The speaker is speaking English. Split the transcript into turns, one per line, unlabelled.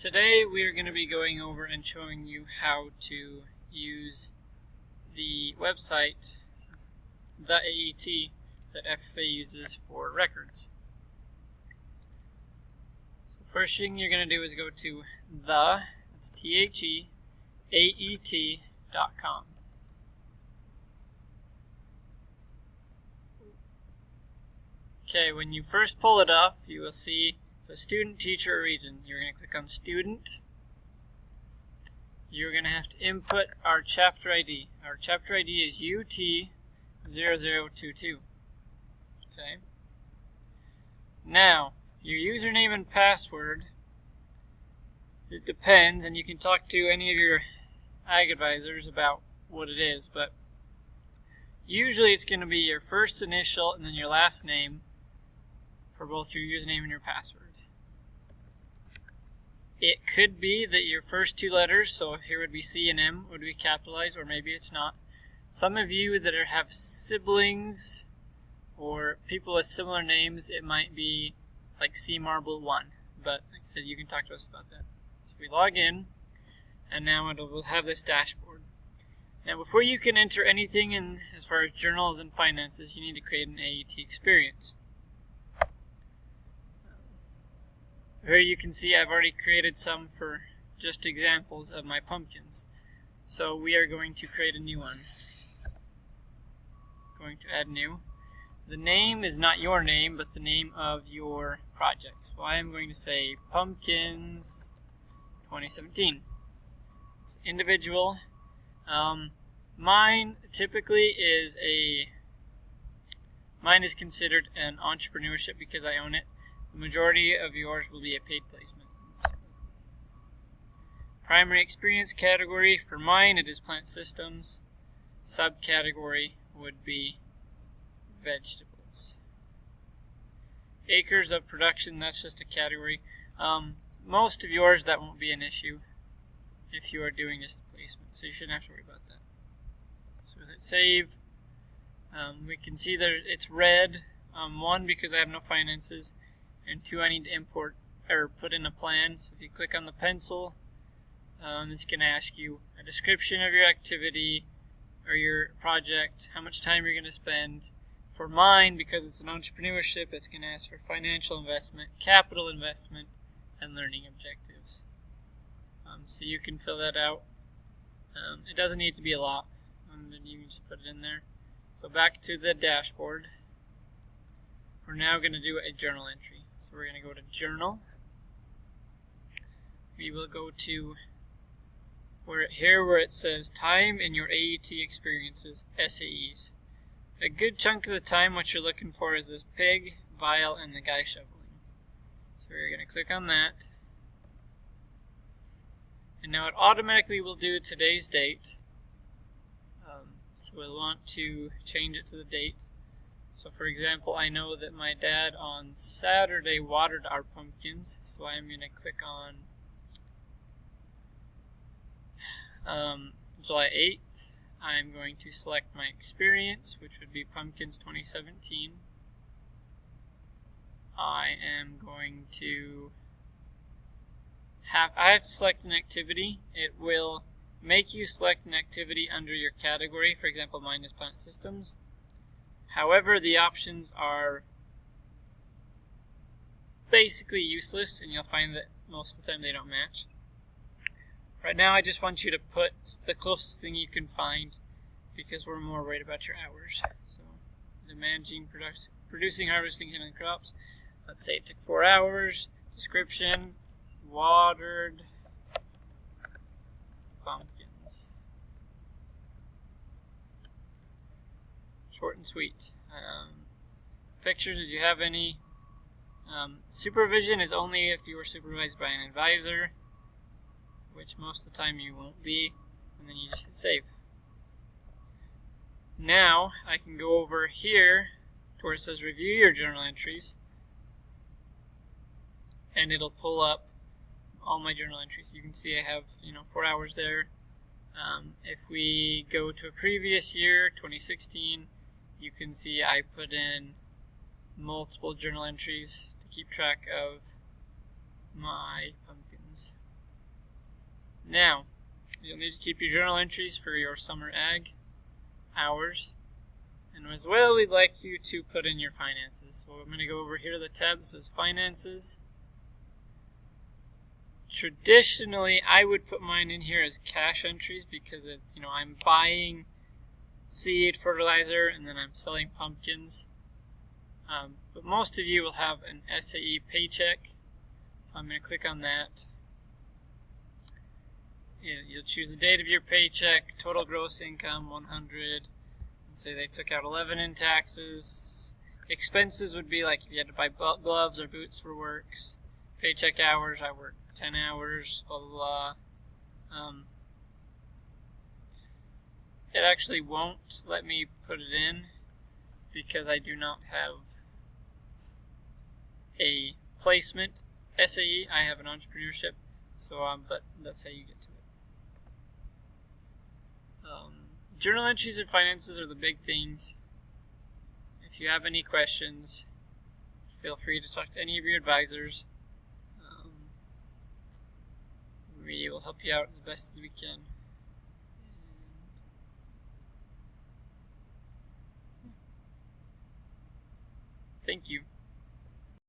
today we are going to be going over and showing you how to use the website, the AET, that FFA uses for records. So first thing you're going to do is go to that's THE, AET.com. Okay, when you first pull it up, you will see the student, teacher, or region. You're going to click on student. You're going to have to input our chapter ID. Our chapter ID is UT0022. Okay. Now, your username and password, it depends, and you can talk to any of your ag advisors about what it is, but usually it's going to be your first initial and then your last name for both your username and your password. It could be that your first two letters, so here would be C and M, would be capitalized, or maybe it's not. Some of you that have siblings or people with similar names, it might be like C Marble 1, but like I said, you can talk to us about that. So we log in, and now we'll have this dashboard. Now before you can enter anything in as far as journals and finances, you need to create an AET experience. Here you can see I've already created some for just examples of my pumpkins. So we are going to create a new one. Going to add new. The name is not your name, but the name of your project. So I am going to say Pumpkins 2017. It's individual. Mine typically is mine is considered an entrepreneurship because I own it. The majority of yours will be a paid placement. Primary experience category, for mine it is plant systems. Subcategory would be vegetables. Acres of production, that's just a category. Most of yours, that won't be an issue if you are doing this placement, so you shouldn't have to worry about that. So hit save. We can see that it's red. 1, because I have no finances, and 2, I need to import or put in a plan. So if you click on the pencil, it's going to ask you a description of your activity or your project, how much time you're going to spend. For mine, because it's an entrepreneurship, it's going to ask for financial investment, capital investment, and learning objectives. So you can fill that out. It doesn't need to be a lot, and then you can just put it in there. So back to the dashboard. We're now going to do a journal entry. So we're going to go to Journal. We will go to where it says Time in Your AET Experiences, SAEs. A good chunk of the time what you're looking for is this pig, vial, and the guy shoveling. So we're going to click on that. And now it automatically will do today's date. So we'll want to change it to the date. So for example, I know that my dad on Saturday watered our pumpkins, so I'm going to click on July 8th. I'm going to select my experience, which would be Pumpkins 2017. I have to select an activity. It will make you select an activity under your category. For example, mine is plant systems. However, the options are basically useless, and you'll find that most of the time they don't match. Right now, I just want you to put the closest thing you can find because we're more worried about your hours. So, the managing, producing, harvesting, handling crops. Let's say it took 4 hours. Description, watered pumpkins. Short and sweet. Pictures, if you have any. Supervision is only if you were supervised by an advisor, which most of the time you won't be, and then you just hit save. Now I can go over here to where it says review your journal entries, and it'll pull up all my journal entries. You can see I have 4 hours there. If we go to a previous year, 2016, you can see I put in multiple journal entries to keep track of my pumpkins. Now, you'll need to keep your journal entries for your summer ag hours. And as well, we'd like you to put in your finances. So I'm going to go over here to the tab that says Finances. Traditionally, I would put mine in here as cash entries because it's, I'm buying seed, fertilizer, and then I'm selling pumpkins. But most of you will have an SAE paycheck. So I'm going to click on that. You'll choose the date of your paycheck, total gross income, 100. Say they took out 11 in taxes. Expenses would be like if you had to buy gloves or boots for works. Paycheck hours, I work 10 hours, blah, blah, blah. It actually won't let me put it in because I do not have a placement SAE. I have an entrepreneurship, so but that's how you get to it. Journal entries and finances are the big things. If you have any questions, feel free to talk to any of your advisors. We will help you out as best as we can. Thank you.